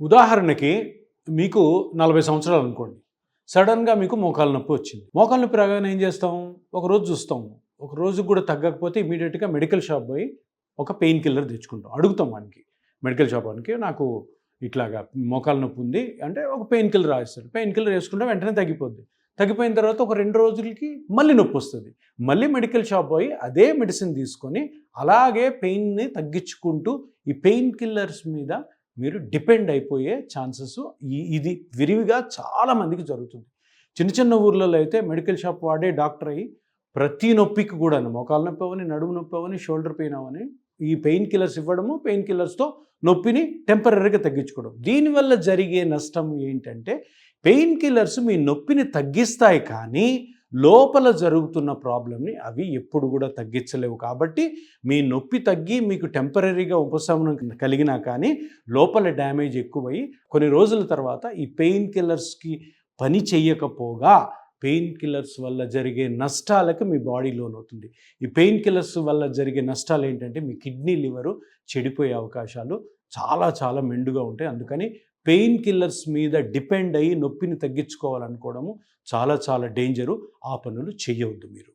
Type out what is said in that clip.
ఉదాహరణకి మీకు 40 సంవత్సరాలు అనుకోండి. సడెన్‌గా మీకు మోకాలు నొప్పి వచ్చింది. మోకాలు నొప్పి రాగానే ఏం చేస్తాం? ఒకరోజు చూస్తాం. ఒక రోజుకి కూడా తగ్గకపోతే ఇమ్మీడియేట్‌గా మెడికల్ షాప్ పోయి ఒక పెయిన్ కిల్లర్ తెచ్చుకుంటాం. అడుగుతాం వానికి. మెడికల్ షాప్ వానికి నాకు ఇట్లాగా మోకాలు నొప్పి ఉంది అంటే ఒక పెయిన్ కిల్లర్ రాసిస్తాడు. పెయిన్ కిల్లర్ వేసుకుంటే వెంటనే తగ్గిపోద్ది. తగ్గిపోయిన తర్వాత ఒక 2 రోజులకి మళ్ళీ నొప్పి వస్తుంది. మళ్ళీ మెడికల్ షాప్ పోయి అదే మెడిసిన్ తీసుకొని అలాగే పెయిన్‌ని తగ్గించుకుంటూ ఈ పెయిన్ కిల్లర్స్ మీద మీరు డిపెండ్ అయిపోయే ఛాన్సెస్ ఇది విరివిగా చాలామందికి జరుగుతుంది. చిన్న చిన్న ఊర్లలో అయితే మెడికల్ షాప్ వాడే డాక్టర్ అయ్యి ప్రతి నొప్పికి కూడా మోకాలు నొప్పి అవని, నడుము నొప్పి అవని, షోల్డర్ పెయిన్ అవని ఈ పెయిన్ కిల్లర్స్ ఇవ్వడము, పెయిన్ కిల్లర్స్తో నొప్పిని టెంపరరీగా తగ్గించుకోవడం. దీనివల్ల జరిగే నష్టం ఏంటంటే పెయిన్ కిల్లర్స్ మీ నొప్పిని తగ్గిస్తాయి కానీ లోపల జరుగుతున్న ప్రాబ్లమ్ని అవి ఎప్పుడు కూడా తగ్గించలేవు. కాబట్టి మీ నొప్పి తగ్గి మీకు టెంపరరీగా ఉపశమనం కలిగినా కానీ లోపల డ్యామేజ్ ఎక్కువై కొన్ని రోజుల తర్వాత ఈ పెయిన్ కిల్లర్స్కి పని చెయ్యకపోగా పెయిన్ కిల్లర్స్ వల్ల జరిగే నష్టాలకు మీ బాడీ లోనవుతుంది. ఈ పెయిన్ కిల్లర్స్ వల్ల జరిగే నష్టాలు ఏంటంటే మీ కిడ్నీ, లివరు చెడిపోయే అవకాశాలు చాలా చాలా మెండుగా ఉంటాయి. అందుకని పెయిన్ కిల్లర్స్ మీద డిపెండ్ అయ్యి నొప్పిని తగ్గించుకోవాలనుకోవడము చాలా చాలా డేంజరు. ఆ పనులు చేయవద్దు మీరు.